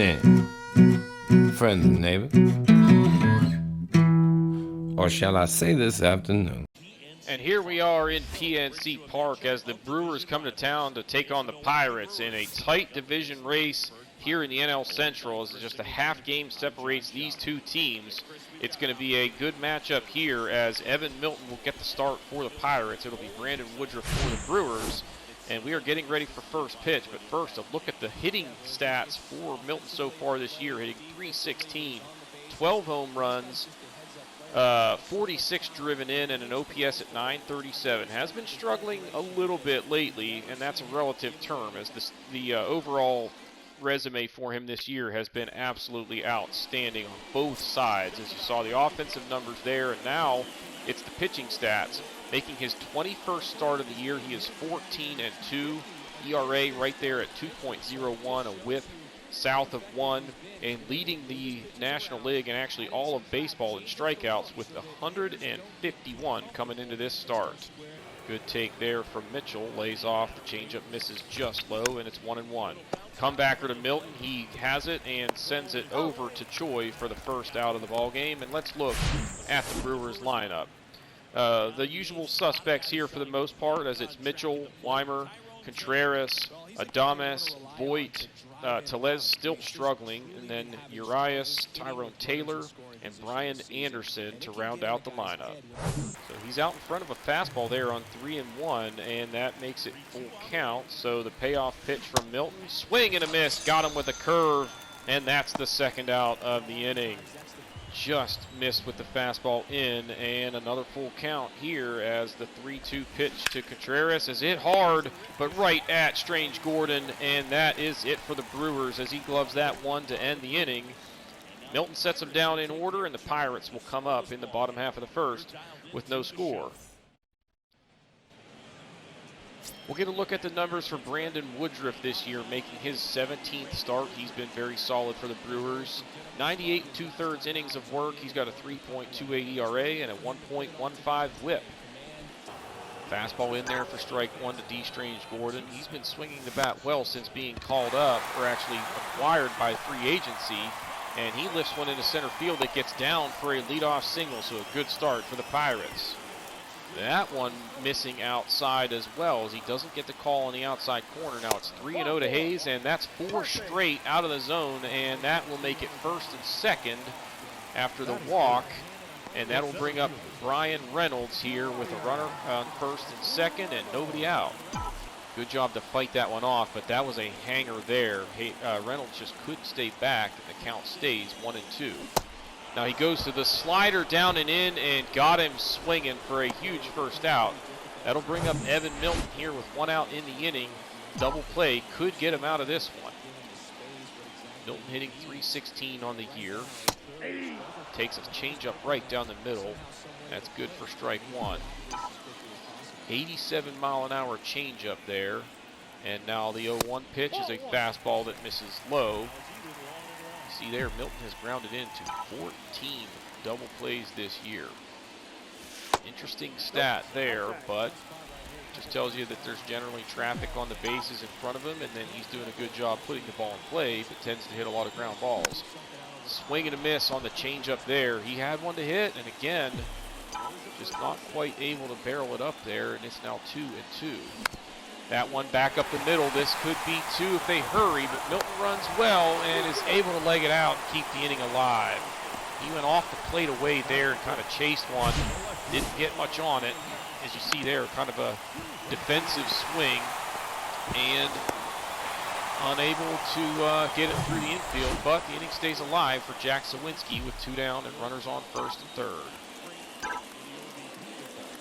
evening, friends and neighbors. Or shall I say this afternoon? And here we are in PNC Park as the Brewers come to town to take on the Pirates in a tight division race here in the NL Central. As just a half game separates these two teams. It's going to be a good matchup here as Evan Milton will get the start for the Pirates. It'll be Brandon Woodruff for the Brewers. And we are getting ready for first pitch. But first, a look at the hitting stats for Milton so far this year, hitting .316, 12 home runs, 46 driven in, and an OPS at .937. Has been struggling a little bit lately, and that's a relative term, as the overall resume for him this year has been absolutely outstanding on both sides. As you saw, the offensive numbers there, and now it's the pitching stats. Making his 21st start of the year, he is 14-2, ERA right there at 2.01, a whip south of 1, and leading the National League and actually all of baseball in strikeouts with 151 coming into this start. Good take there from Mitchell, lays off, the changeup misses just low, and it's 1-1. Comebacker to Milton, he has it and sends it over to Choi for the first out of the ball game. And let's look at the Brewers lineup. The usual suspects here for the most part, as it's Mitchell, Weimer, Contreras, Adames, Voit, Tellez still struggling, and then Urias, Tyrone Taylor, and Brian Anderson to round out the lineup. So he's out in front of a fastball there on 3-1, and that makes it full count. So the payoff pitch from Milton, swing and a miss, got him with a curve, and that's the second out of the inning. Just missed with the fastball in, and another full count here as the 3-2 pitch to Contreras is hit hard, but right at Strange Gordon, and that is it for the Brewers as he gloves that one to end the inning. Milton sets them down in order, and the Pirates will come up in the bottom half of the first with no score. We'll get a look at the numbers for Brandon Woodruff this year, making his 17th start. He's been very solid for the Brewers. 98 2/3 innings of work. He's got a 3.28 ERA and a 1.15 whip. Fastball in there for strike one to D. Strange Gordon. He's been swinging the bat well since being called up, or actually acquired by free agency. And he lifts one into center field that gets down for a leadoff single, so a good start for the Pirates. That one missing outside as well, as he doesn't get the call on the outside corner. Now it's 3-0 to Hayes, and that's 4 straight out of the zone, and that will make it first and second after the walk. And that will bring up Brian Reynolds here with a runner on first and second and nobody out. Good job to fight that one off, but that was a hanger there. Reynolds just couldn't stay back, and the count stays 1-2. Now he goes to the slider down and in and got him swinging for a huge first out. That'll bring up Evan Milton here with one out in the inning. Double play could get him out of this one. Milton hitting .316 on the year. Takes a changeup right down the middle. That's good for strike one. 87-mile-an-hour changeup there. And now the 0-1 pitch is a fastball that misses low. See there, Milton has grounded into 14 double plays this year. Interesting stat there, but just tells you that there's generally traffic on the bases in front of him, and then he's doing a good job putting the ball in play, but tends to hit a lot of ground balls. Swing and a miss on the changeup there. He had one to hit, and again, just not quite able to barrel it up there, and it's now 2-2. That one back up the middle. This could be two if they hurry, but Milton runs well and is able to leg it out and keep the inning alive. He went off the plate away there and kind of chased one. Didn't get much on it. As you see there, kind of a defensive swing and unable to get it through the infield, but the inning stays alive for Jack Sawinski with 2 down and runners on first and third.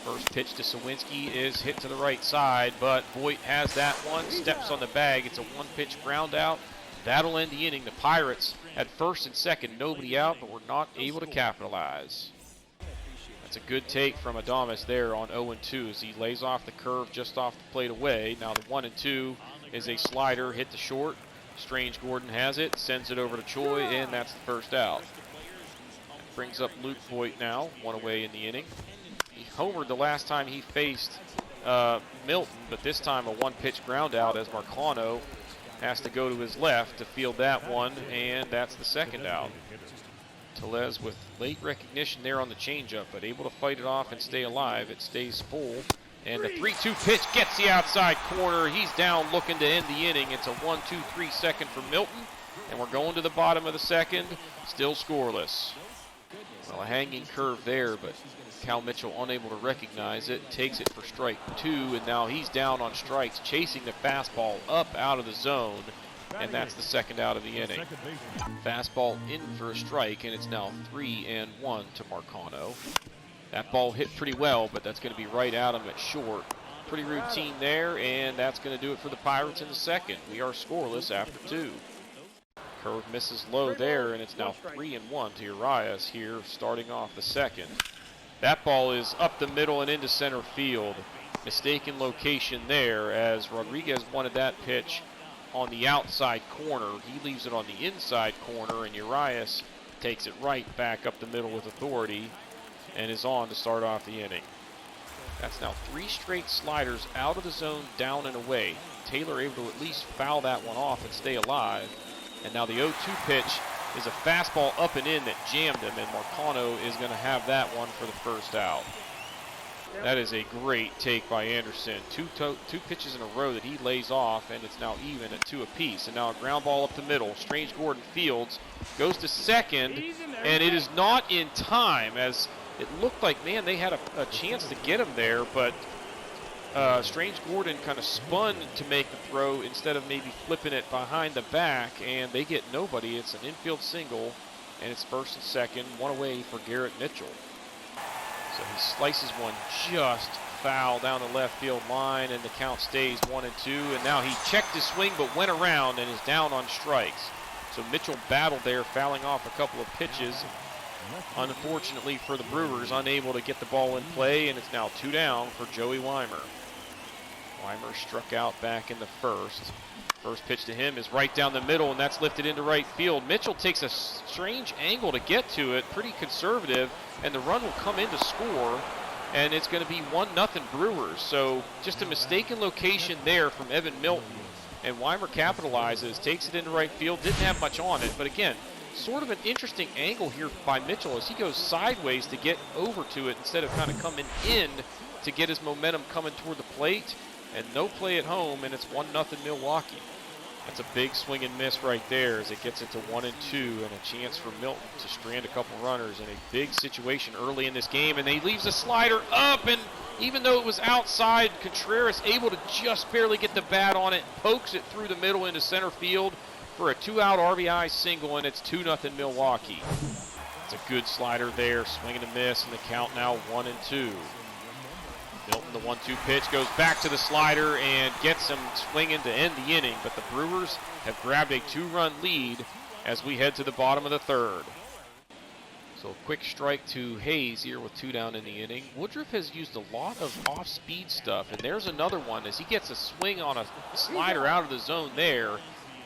First pitch to Sawinski is hit to the right side, but Voit has that one, steps on the bag. It's a one-pitch ground out. That'll end the inning. The Pirates had first and second, nobody out, but were not able to capitalize. That's a good take from Adames there on 0-2 as he lays off the curve just off the plate away. Now the 1-2 is a slider hit to short. Strange Gordon has it, sends it over to Choi, and that's the first out. That brings up Luke Voit now, one away in the inning. He homered the last time he faced Milton, but this time a one-pitch ground out as Marcano has to go to his left to field that one, and that's the second out. Tellez with late recognition there on the changeup, but able to fight it off and stay alive. It stays full. And the 3-2 pitch gets the outside corner. He's down looking to end the inning. It's a 1-2-3 second for Milton. And we're going to the bottom of the second. Still scoreless. Well, a hanging curve there, but Cal Mitchell unable to recognize it. Takes it for strike 2, and now he's down on strikes, chasing the fastball up out of the zone. And that's the second out of the inning. Fastball in for a strike, and it's now 3-1 to Marcano. That ball hit pretty well, but that's going to be right at him at short. Pretty routine there, and that's going to do it for the Pirates in the second. We are scoreless after 2. Curve misses low there, and it's now 3-1 to Urias here, starting off the second. That ball is up the middle and into center field. Mistaken location there, as Rodriguez wanted that pitch on the outside corner. He leaves it on the inside corner, and Urias takes it right back up the middle with authority and is on to start off the inning. That's now 3 straight sliders out of the zone, down and away. Taylor able to at least foul that one off and stay alive. And now the 0-2 pitch is a fastball up and in that jammed him, and Marcano is going to have that one for the first out. That is a great take by Anderson. Two pitches in a row that he lays off, and it's now even at 2 apiece. And now a ground ball up the middle. Strange Gordon fields, goes to second, and it is not in time, as it looked like, man, they had a chance to get him there, but Strange Gordon kind of spun to make the throw instead of maybe flipping it behind the back, and they get nobody. It's an infield single, and it's first and second, one away for Garrett Mitchell. So he slices one just foul down the left field line, and the count stays 1-2. And now he checked his swing but went around and is down on strikes. So Mitchell battled there, fouling off a couple of pitches. Unfortunately for the Brewers, unable to get the ball in play, and it's now 2 down for Joey Weimer. Weimer struck out back in the first. First pitch to him is right down the middle, and that's lifted into right field. Mitchell takes a strange angle to get to it, pretty conservative, and the run will come in to score, and it's going to be 1-0 Brewers. So just a mistaken location there from Evan Milton, and Weimer capitalizes, takes it into right field, didn't have much on it, but again, sort of an interesting angle here by Mitchell as he goes sideways to get over to it instead of kind of coming in to get his momentum coming toward the plate. And no play at home, and it's 1-0 Milwaukee. That's a big swing and miss right there as it gets into 1-2, and a chance for Milton to strand a couple runners in a big situation early in this game. And he leaves a slider up, and even though it was outside, Contreras able to just barely get the bat on it, pokes it through the middle into center field for a 2-out RBI single, and it's 2-0 Milwaukee. It's a good slider there, swing and a miss, and the count now 1-2. Milton, the 1-2 pitch, goes back to the slider and gets him swinging to end the inning, but the Brewers have grabbed a 2-run lead as we head to the bottom of the third. So a quick strike to Hayes here with 2 down in the inning. Woodruff has used a lot of off-speed stuff, and there's another one as he gets a swing on a slider out of the zone there.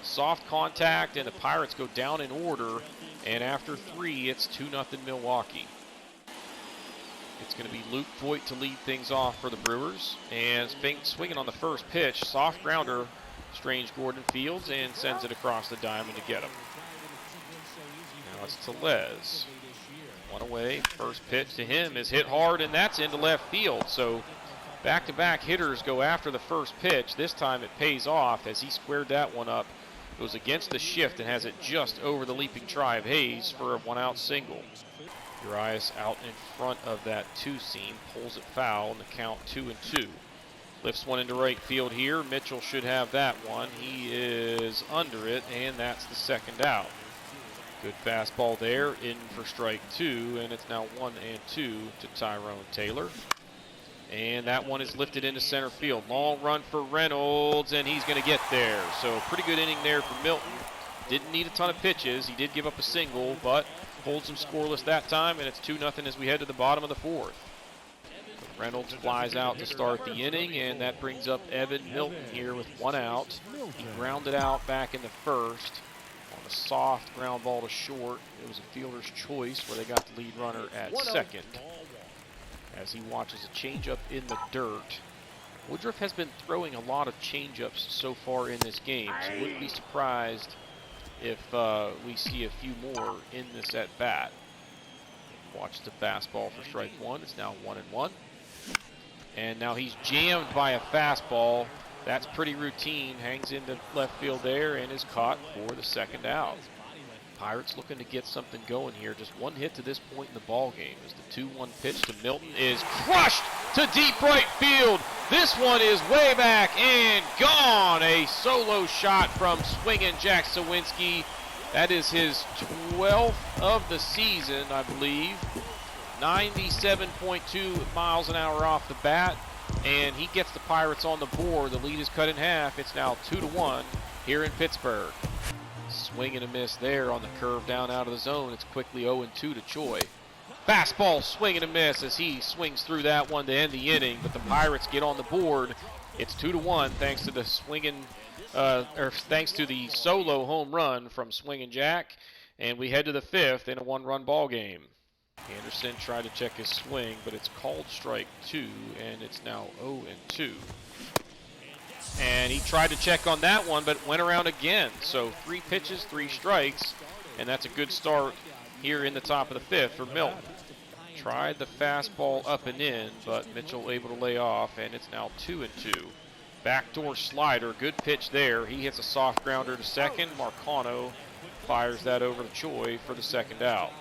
Soft contact, and the Pirates go down in order, and after 3, it's 2-0 Milwaukee. It's going to be Luke Voigt to lead things off for the Brewers. And swinging on the first pitch, soft grounder, Strange Gordon fields and sends it across the diamond to get him. Now it's Tellez. One away, first pitch to him is hit hard, and that's into left field. So back-to-back hitters go after the first pitch. This time it pays off as he squared that one up. Goes against the shift and has it just over the leaping try of Hayes for a 1-out single. Urias out in front of that 2-seam, pulls it foul, and the count 2-2. Lifts one into right field here. Mitchell should have that one. He is under it, and that's the second out. Good fastball there, in for strike 2, and it's now 1-2 to Tyrone Taylor. And that one is lifted into center field. Long run for Reynolds, and he's going to get there. So pretty good inning there for Milton. Didn't need a ton of pitches. He did give up a single, but holds him scoreless that time, and it's 2-0 as we head to the bottom of the fourth. Reynolds flies out to start the inning, and that brings up Evan Milton here with 1 out. He grounded out back in the first on a soft ground ball to short. It was a fielder's choice where they got the lead runner at second. As he watches a changeup in the dirt Woodruff has been throwing a lot of changeups so far in this game, so wouldn't be surprised if we see a few more in this at bat. Watch the fastball for strike one. It's now 1-1. And now he's jammed by a fastball. That's pretty routine. Hangs into left field there and is caught for the second out. Pirates looking to get something going here. Just one hit to this point in the ball game as the 2-1 pitch to Milton is crushed to deep right field. This one is way back and gone. A solo shot from swinging Jack Sawinski. That is his 12th of the season, I believe. 97.2 miles an hour off the bat, and he gets the Pirates on the board. The lead is cut in half. It's now 2-1 here in Pittsburgh. Swing and a miss there on the curve down out of the zone. It's quickly 0-2 to Choi. Fastball, swing and a miss as he swings through that one to end the inning, but the Pirates get on the board. It's 2-1 thanks to the thanks to the solo home run from Swingin' Jack, and we head to the fifth in a one-run ball game. Anderson tried to check his swing, but it's called strike two, and it's now 0-2. And he tried to check on that one, but went around again. So 3 pitches, 3 strikes, and that's a good start here in the top of the fifth for Milton. Tried the fastball up and in, but Mitchell able to lay off, and it's now 2-2. Backdoor slider, good pitch there. He hits a soft grounder to second. Marcano fires that over to Choi for the second out.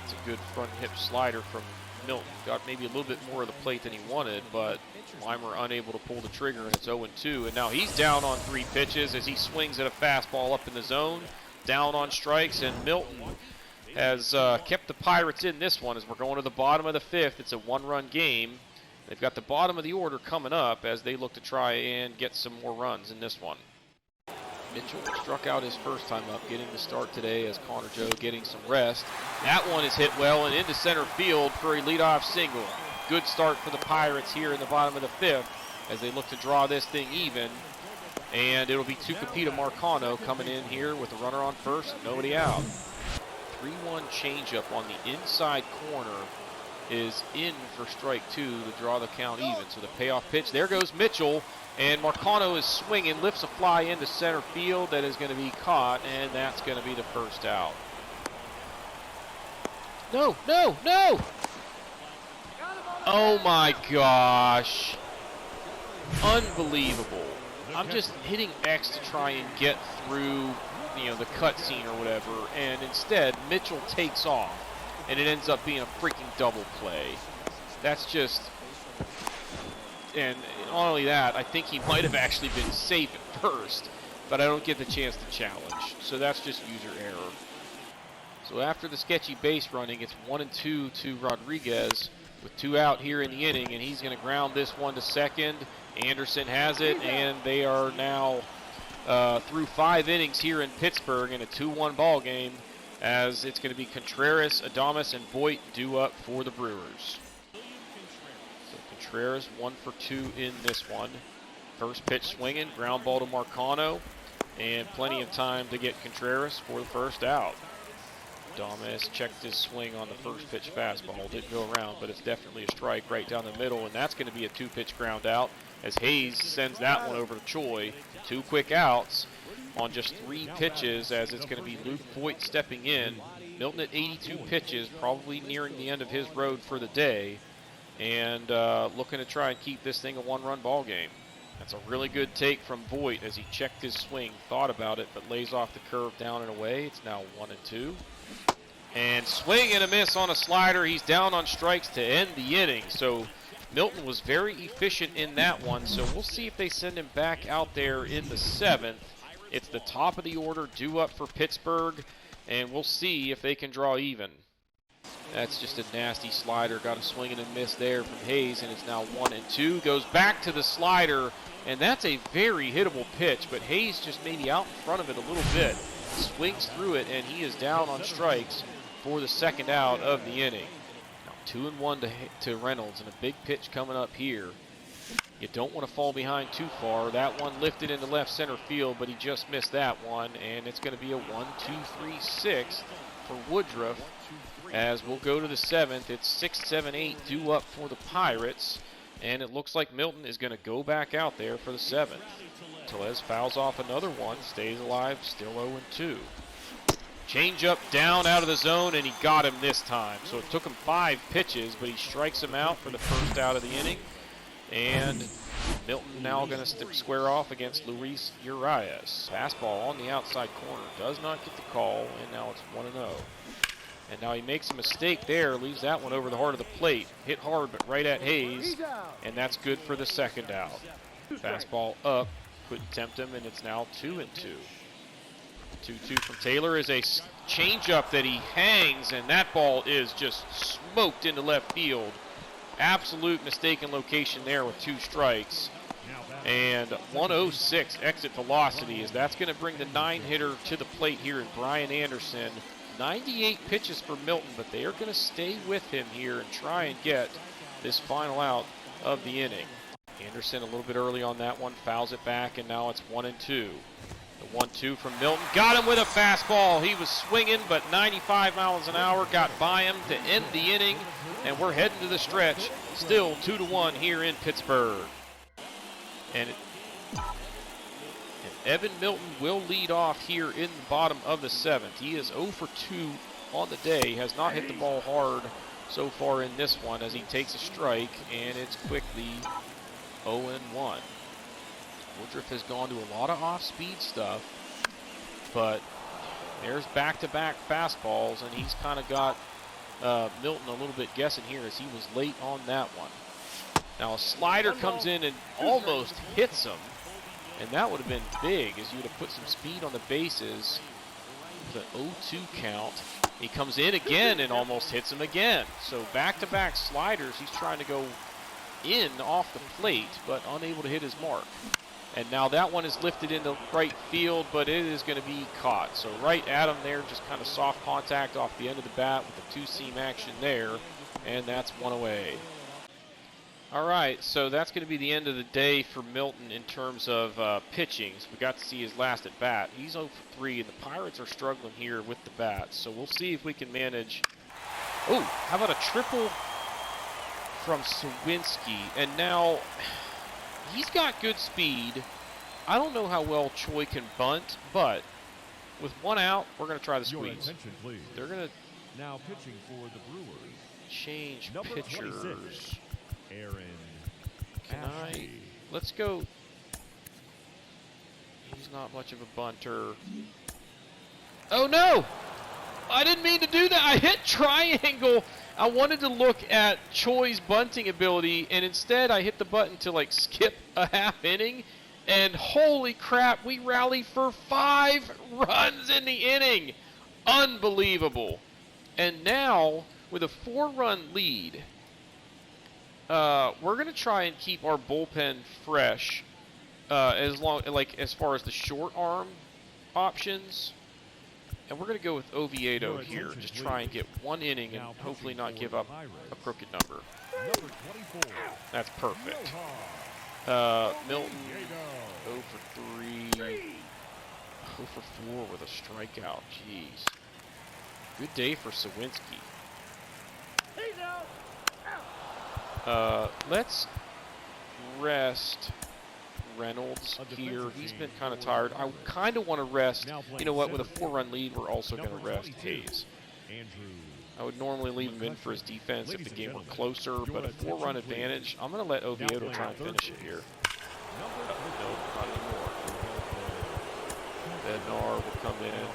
It's a good front hip slider from Milton. Got maybe a little bit more of the plate than he wanted, but Weimer unable to pull the trigger, and it's 0-2. And now he's down on 3 pitches as he swings at a fastball up in the zone. Down on strikes, and Milton has kept the Pirates in this one as we're going to the bottom of the fifth. It's a one-run game. They've got the bottom of the order coming up as they look to try and get some more runs in this one. Mitchell struck out his first time up, getting the start today as Connor Joe getting some rest. That one is hit well and into center field for a leadoff single. Good start for the Pirates here in the bottom of the fifth as they look to draw this thing even. And it'll be Tucupita Marcano coming in here with a runner on first, nobody out. 3-1 changeup on the inside corner is in for strike two to draw the count even. So the payoff pitch, there goes Mitchell, and Marcano is swinging, lifts a fly into center field that is going to be caught, and that's going to be the first out. No, no, no! Oh my gosh. Unbelievable. I'm just hitting X to try and get through, the cutscene or whatever, and instead Mitchell takes off, and it ends up being a freaking double play. That's just, and not only that, I think he might have actually been safe at first, but I don't get the chance to challenge. So that's just user error. So after the sketchy base running, it's 1-2 to Rodriguez with 2 out here in the inning, and he's going to ground this one to second. Anderson has it, and they are now through 5 innings here in Pittsburgh in a 2-1 ball game, as it's going to be Contreras, Adames, and Voit due up for the Brewers. So Contreras 1 for 2 in this one. First pitch swinging, ground ball to Marcano, and plenty of time to get Contreras for the first out. Adames checked his swing on the first pitch fastball. Didn't go around, but it's definitely a strike right down the middle, and that's going to be a 2-pitch ground out as Hayes sends that one over to Choi. 2 quick outs on just 3 pitches, as it's going to be Luke Voit stepping in. Milton at 82 pitches, probably nearing the end of his road for the day, and looking to try and keep this thing a 1-run ball game. That's a really good take from Voit as he checked his swing, thought about it, but lays off the curve down and away. It's now 1-2. And swing and a miss on a slider. He's down on strikes to end the inning. So Milton was very efficient in that one. So we'll see if they send him back out there in the 7th. It's the top of the order due up for Pittsburgh, and we'll see if they can draw even. That's just a nasty slider. Got a swing and a miss there from Hayes, and it's now 1-2. Goes back to the slider, and that's a very hittable pitch, but Hayes just maybe out in front of it a little bit. Swings through it, and he is down on strikes for the second out of the inning. Now 2-1 to Reynolds, and a big pitch coming up here. You don't want to fall behind too far. That one lifted into left center field, but he just missed that one, and it's going to be a 1-2-3-6 for Woodruff. As we'll go to the 7th, it's 6, 7, 8 due up for the Pirates. And it looks like Milton is going to go back out there for the 7th. Tellez fouls off another one, stays alive, still 0-2. Change up down out of the zone, and he got him this time. So it took him 5 pitches, but he strikes him out for the first out of the inning. And Milton now going to square off against Luis Urias. Fastball on the outside corner, does not get the call, and now it's 1-0. And now he makes a mistake there, leaves that one over the heart of the plate. Hit hard, but right at Hayes, and that's good for the 2nd out. Fastball up, couldn't tempt him, and it's now 2-2. 2-2 from Taylor is a changeup that he hangs, and that ball is just smoked into left field. Absolute mistaken location there with 2 strikes. And 106 exit velocity, as that's going to bring the 9-hitter to the plate here in Brian Anderson. 98 pitches for Milton, but they are going to stay with him here and try and get this final out of the inning. Anderson a little bit early on that one, fouls it back, and now it's 1-2. The 1-2 from Milton, got him with a fastball. He was swinging, but 95 miles an hour got by him to end the inning, and we're heading to the stretch. Still 2-1 here in Pittsburgh. And Evan Milton will lead off here in the bottom of the 7th. He is 0 for 2 on the day, has not hit the ball hard so far in this one as he takes a strike, and it's quickly 0-1. Woodruff has gone to a lot of off-speed stuff, but there's back-to-back fastballs, and he's kind of got Milton a little bit guessing here as he was late on that one. Now a slider comes in and almost hits him. And that would have been big, as you would have put some speed on the bases with an 0-2 count. He comes in again and almost hits him again. So back-to-back sliders, he's trying to go in off the plate, but unable to hit his mark. And now that one is lifted into right field, but it is going to be caught. So right at him there, just kind of soft contact off the end of the bat with the 2-seam action there, and that's one away. All right, so that's going to be the end of the day for Milton in terms of pitching. So we got to see his last at bat. He's 0 for 3, and the Pirates are struggling here with the bats. So we'll see if we can manage. Oh, how about a triple from Sawinski? And now he's got good speed. I don't know how well Choi can bunt, but with 1 out, we're going to try the squeeze. They're going to now pitching for the Brewers. Change Number pitchers. 26. Aaron. Let's go. He's not much of a bunter. Oh no! I didn't mean to do that. I hit triangle. I wanted to look at Choi's bunting ability, and instead I hit the button to like skip a half inning. And holy crap, we rallied for 5 runs in the inning. Unbelievable. And now with a 4-run lead, we're gonna try and keep our bullpen fresh, as far as the short arm options, and we're gonna go with Oviedo here. Just try and get 1 inning and hopefully not give up a crooked number. That's perfect. Milton 0 for 3, 0 for 4 with a strikeout. Jeez, good day for Sawinski. Let's rest Reynolds here. He's been kind of tired. I kind of want to rest. You know what? With a 4-run lead, we're also going to rest Hayes. I would normally leave him in for his defense if the game were closer, but a 4-run advantage, I'm going to let Oviedo try and finish it here. No, not anymore. Bednar will come in.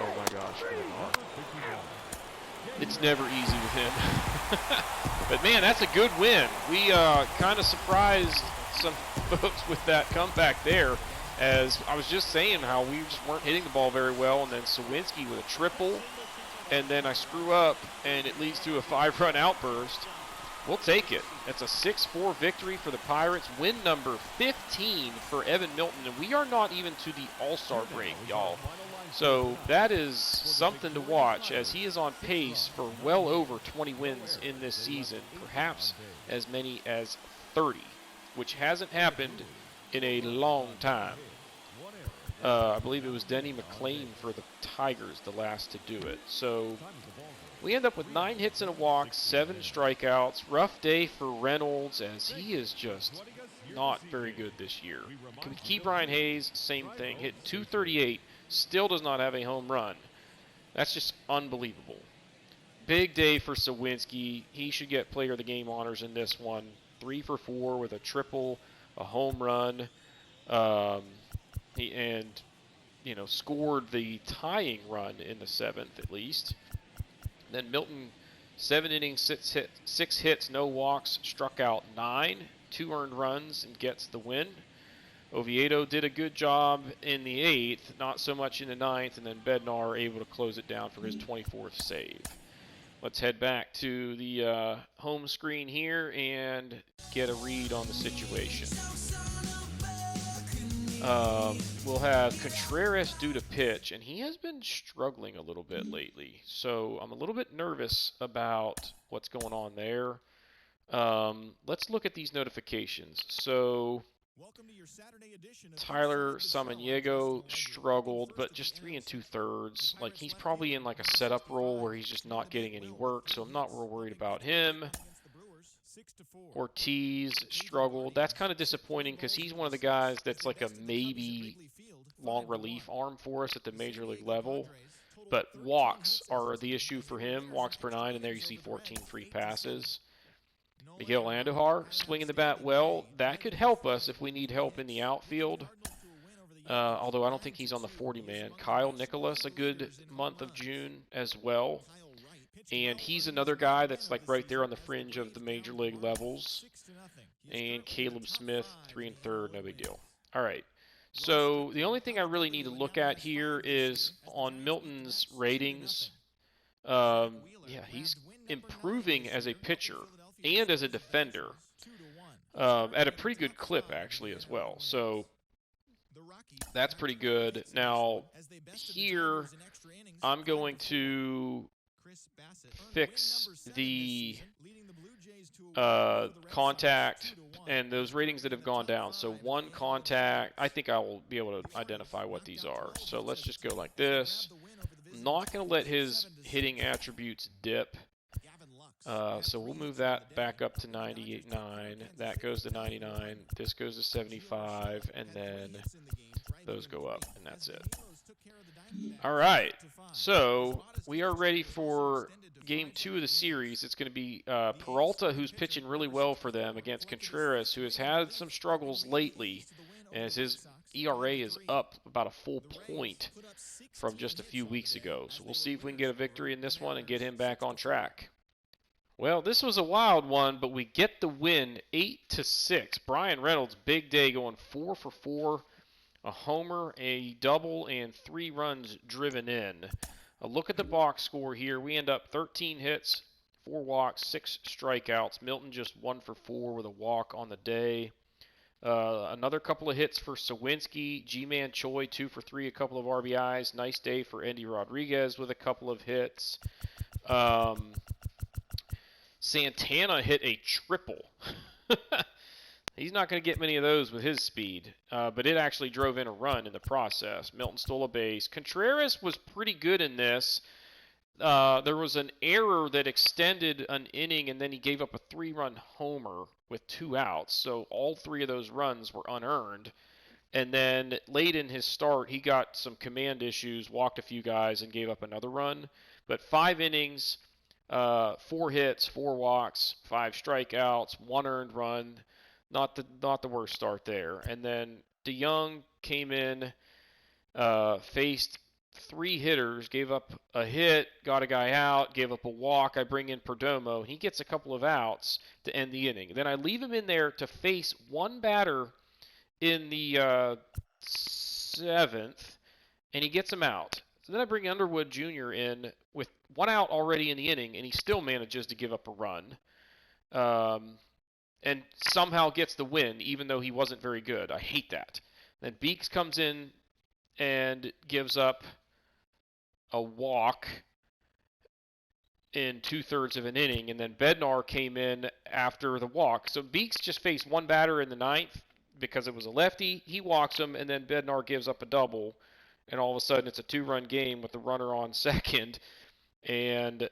Oh my gosh, Bednar. It's never easy with him. But man, that's a good win. We kind of surprised some folks with that comeback there, as I was just saying how we just weren't hitting the ball very well, and then Sawinski with a triple, and then I screw up, and it leads to a 5-run outburst. We'll take it. It's a 6-4 victory for the Pirates, win number 15 for Evan Milton, and we are not even to the All-Star break, y'all. So that is something to watch, as he is on pace for well over 20 wins in this season, perhaps as many as 30, which hasn't happened in a long time. I believe it was Denny McClain for the Tigers, the last to do it. So we end up with 9 hits and a walk, 7 strikeouts. Rough day for Reynolds, as he is just not very good this year. Key Brian Hayes, same thing. Hit 238, still does not have a home run. That's just unbelievable. Big day for Sawinski. He should get player of the game honors in this one. 3 for 4 with a triple, a home run, scored the tying run in the 7th at least. Then Milton, 7 innings, 6 hits, no walks, struck out 9, 2 earned runs, and gets the win. Oviedo did a good job in the 8th, not so much in the 9th, and then Bednar able to close it down for his 24th save. Let's head back to the home screen here and get a read on the situation. We'll have Contreras due to pitch, and he has been struggling a little bit lately. So I'm a little bit nervous about what's going on there. Let's look at these notifications. So Tyler Samaniego struggled, but just 3 2/3. Like, he's probably in like a setup role where he's just not getting any work, so I'm not real worried about him. Ortiz struggled. That's kind of disappointing because he's one of the guys that's like a maybe long relief arm for us at the major league level. But walks are the issue for him. Walks per 9, and there you see 14 free passes. Miguel Andujar swinging the bat well. That could help us if we need help in the outfield. Although I don't think he's on the 40-man. Kyle Nicholas, a good month of June as well. And he's another guy that's like right there on the fringe of the major league levels. And Caleb Smith, 3 1/3, no big deal. All right. So the only thing I really need to look at here is on Milton's ratings. He's improving as a pitcher and as a defender at a pretty good clip, actually, as well. So that's pretty good. Now, here, I'm going to fix the contact and those ratings that have gone down. So 1 contact, I think I will be able to identify what these are. So let's just go like this. I'm not going to let his hitting attributes dip. So we'll move that back up to 98.9. That goes to 99. This goes to 75. And then those go up. And that's it. All right. So we are ready for game 2 of the series. It's going to be Peralta, who's pitching really well for them, against Contreras, who has had some struggles lately, as his ERA is up about a full point from just a few weeks ago. So we'll see if we can get a victory in this one and get him back on track. Well, this was a wild one, but we get the win 8-6. Brian Reynolds, big day, going 4 for 4. A homer, a double, and 3 runs driven in. A look at the box score here. We end up 13 hits, 4 walks, 6 strikeouts. Milton just 1 for 4 with a walk on the day. Another couple of hits for Sawinski. G-Man Choi, 2 for 3, a couple of RBIs. Nice day for Andy Rodriguez with a couple of hits. Santana hit a triple. He's not going to get many of those with his speed, but it actually drove in a run in the process. Milton stole a base. Contreras was pretty good in this. There was an error that extended an inning, and then he gave up a 3-run homer with 2 outs. So all 3 of those runs were unearned. And then late in his start, he got some command issues, walked a few guys, and gave up another run. But 5 innings, 4 hits, 4 walks, 5 strikeouts, 1 earned run. Not the worst start there. And then DeYoung came in, faced 3 hitters, gave up a hit, got a guy out, gave up a walk. I bring in Perdomo. He gets a couple of outs to end the inning. Then I leave him in there to face 1 batter in the 7th, and he gets him out. So then I bring Underwood Jr. in with 1 out already in the inning, and he still manages to give up a run. And somehow gets the win, even though he wasn't very good. I hate that. Then Beeks comes in and gives up a walk in 2/3 of an inning, and then Bednar came in after the walk. So Beeks just faced 1 batter in the 9th. because it was a lefty. He walks him, and then Bednar gives up a double, and all of a sudden it's a 2-run game with the runner on second, and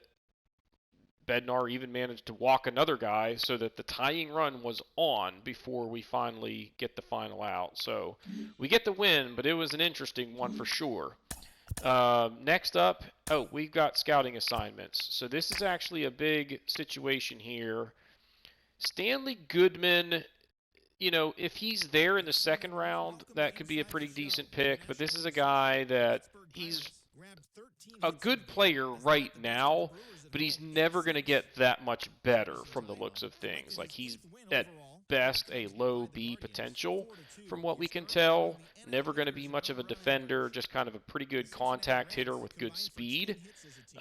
Bednar even managed to walk another guy so that the tying run was on before we finally get the final out. So we get the win, but it was an interesting one for sure. Next up, we've got scouting assignments. So this is actually a big situation here. Stanley Goodman, if he's there in the second round, that could be a pretty decent pick. But this is a guy that he's a good player right now, but he's never going to get that much better from the looks of things. Like, he's at best a low B potential from what we can tell. Never going to be much of a defender, just kind of a pretty good contact hitter with good speed.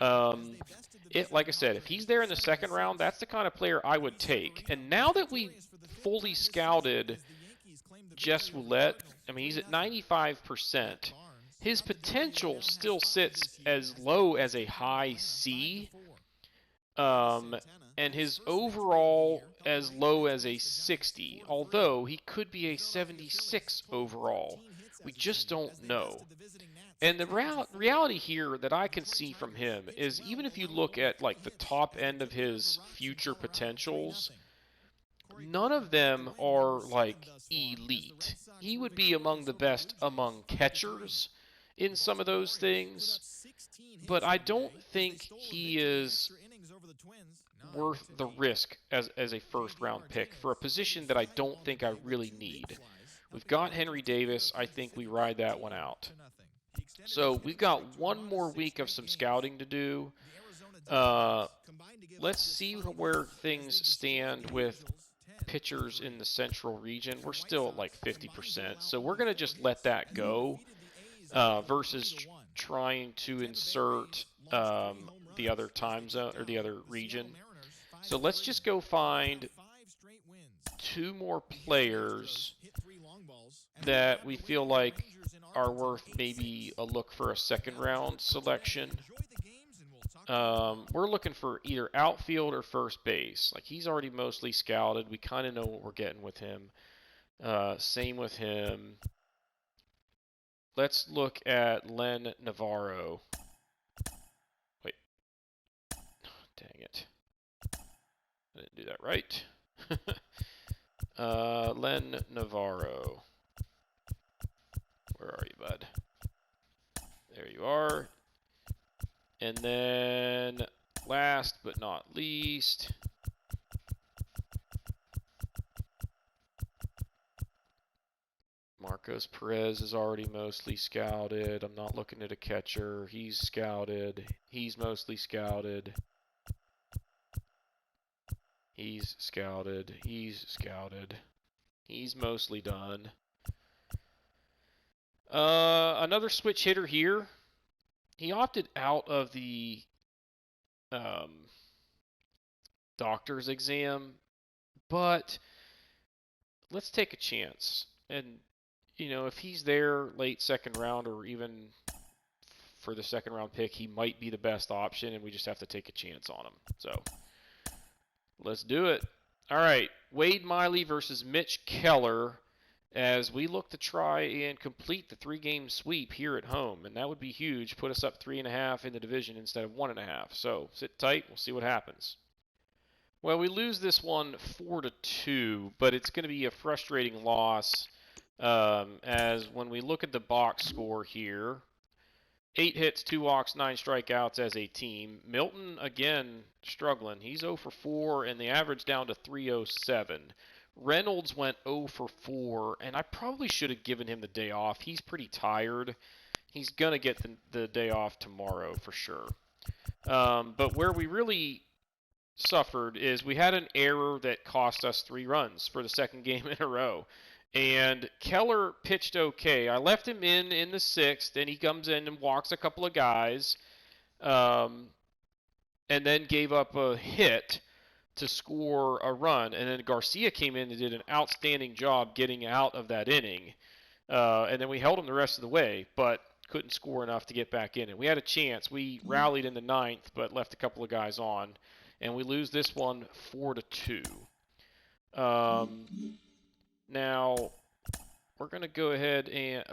Like I said, if he's there in the second round, that's the kind of player I would take. And now that we fully scouted Jess Roulette, I mean, he's at 95%. His potential still sits as low as a high C, and his overall as low as a 60, although he could be a 76 overall. We just don't know. And the reality here that I can see from him is, even if you look at like the top end of his future potentials, none of them are like elite. He would be among the best among catchers in some of those things, but I don't think he is worth the risk as a first-round pick for a position that I don't think I really need. We've got Henry Davis. I think we ride that one out. So we've got one more week of some scouting to do. Let's see where things stand with pitchers in the central region. We're still at like 50%, so we're going to just let that go versus trying to insert the other time zone or the other region. So let's just go find 2 more players that we feel like are worth maybe a look for a second round selection. We're looking for either outfield or first base. Like, he's already mostly scouted. We kind of know what we're getting with him. Same with him. Let's look at Len Navarro. Wait. Dang it. I didn't do that right. Len Navarro. Where are you, bud? There you are. And then, last but not least, Marcos Perez is already mostly scouted. I'm not looking at a catcher. He's scouted. He's mostly scouted. He's scouted. He's scouted. He's mostly done. Another switch hitter here. He opted out of the doctor's exam, but let's take a chance. And, if he's there late second round or even for the second round pick, he might be the best option, and we just have to take a chance on him. So let's do it. All right, Wade Miley versus Mitch Keller, as we look to try and complete the 3-game sweep here at home. And that would be huge, put us up 3.5 in the division instead of 1.5. So sit tight, we'll see what happens. Well, we lose this one 4-2, but it's going to be a frustrating loss, as when we look at the box score here, 8 hits, 2 walks, 9 strikeouts as a team. Milton, again, struggling. He's 0 for 4, and the average down to 307. Reynolds went 0 for 4, and I probably should have given him the day off. He's pretty tired. He's going to get the day off tomorrow for sure. But where we really suffered is we had an error that cost us 3 runs for the second game in a row. And Keller pitched okay. I left him in the 6th, and he comes in and walks a couple of guys, and then gave up a hit to score a run. And then Garcia came in and did an outstanding job getting out of that inning. And then we held him the rest of the way, but couldn't score enough to get back in. And we had a chance. We rallied in the 9th, but left a couple of guys on. And we lose this one 4-2. Now, we're going to go ahead and,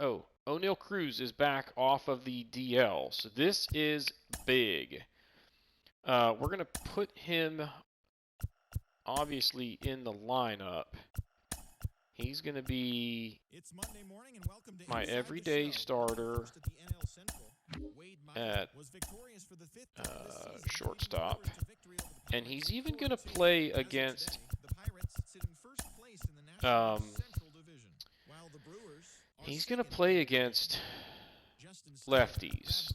O'Neal Cruz is back off of the DL. So this is big. We're going to put him obviously in the lineup. He's going to be my everyday starter at shortstop. And he's even going to play against lefties.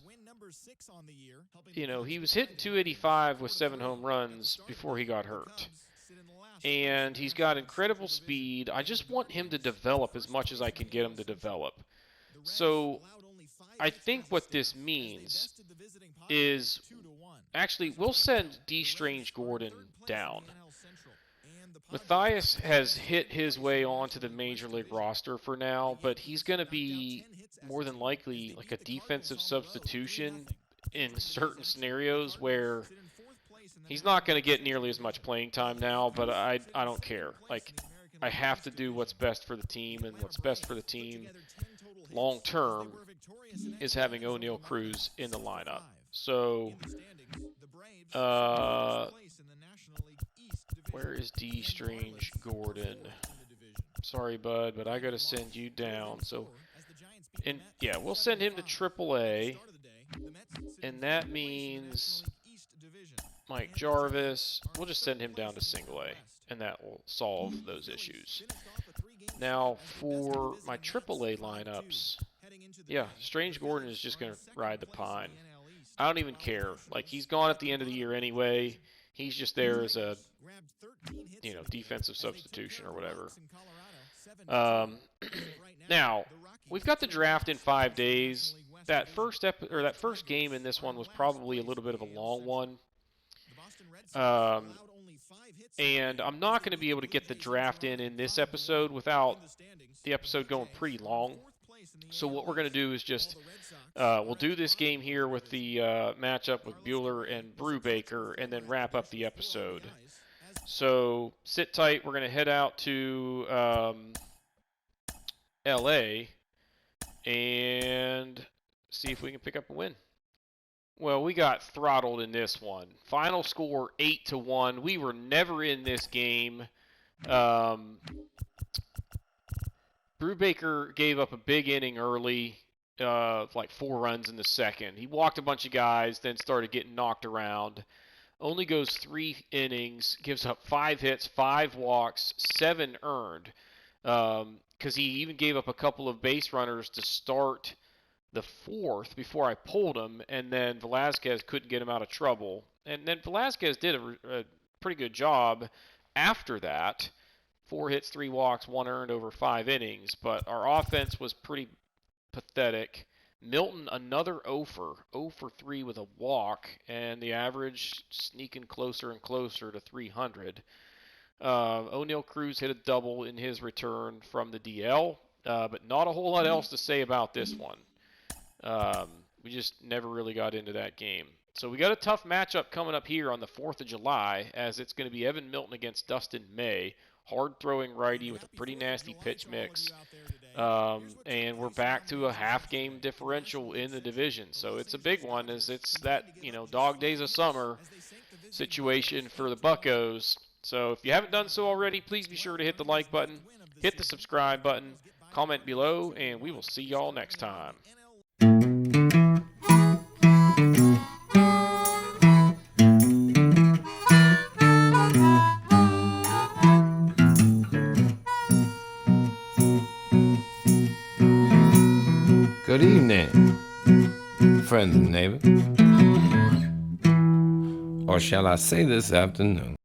You know, he was hitting 285 with 7 home runs before he got hurt. And he's got incredible speed. I just want him to develop as much as I can get him to develop. So I think what this means is actually we'll send D. Strange Gordon down. Matthias has hit his way onto the major league roster for now, but he's going to be more than likely like a defensive substitution in certain scenarios where he's not going to get nearly as much playing time now, but I don't care. Like, I have to do what's best for the team, and what's best for the team long term is having O'Neal Cruz in the lineup. So, where is D. Strange Gordon? Sorry, bud, but I got to send you down. So, and yeah, we'll send him to AAA, and that means Mike Jarvis. We'll just send him down to Single A, and that will solve those issues. Now, for my AAA lineups, yeah, Strange Gordon is just going to ride the pine. I don't even care. Like, he's gone at the end of the year anyway. He's just there as a, defensive substitution or whatever. Now, we've got the draft in 5 days. That first game in this one was probably a little bit of a long one. And I'm not going to be able to get the draft in this episode without the episode going pretty long. So what we're going to do is just we'll do this game here with the matchup with Buehler and Brubaker, and then wrap up the episode. So sit tight. We're going to head out to LA and see if we can pick up a win. Well, we got throttled in this one. Final score 8-1. We were never in this game. Brubaker gave up a big inning early, like 4 runs in the second. He walked a bunch of guys, then started getting knocked around. Only goes 3 innings, gives up 5 hits, 5 walks, 7 earned. Because he even gave up a couple of base runners to start the 4th before I pulled him, and then Velasquez couldn't get him out of trouble. And then Velasquez did a pretty good job after that. 4 hits, 3 walks, 1 earned over 5 innings, but our offense was pretty pathetic. Milton, another 0 for 3 with a walk, and the average sneaking closer and closer to 300. O'Neal Cruz hit a double in his return from the DL, but not a whole lot else to say about this one. We just never really got into that game. So we got a tough matchup coming up here on the 4th of July, as it's going to be Evan Milton against Dustin May. Hard-throwing righty with a pretty nasty pitch mix. And we're back to a half-game differential in the division. So it's a big one, as it's that, dog days of summer situation for the Buccos. So if you haven't done so already, please be sure to hit the like button, hit the subscribe button, comment below, and we will see y'all next time. Good evening, friends and neighbors. Or shall I say this afternoon?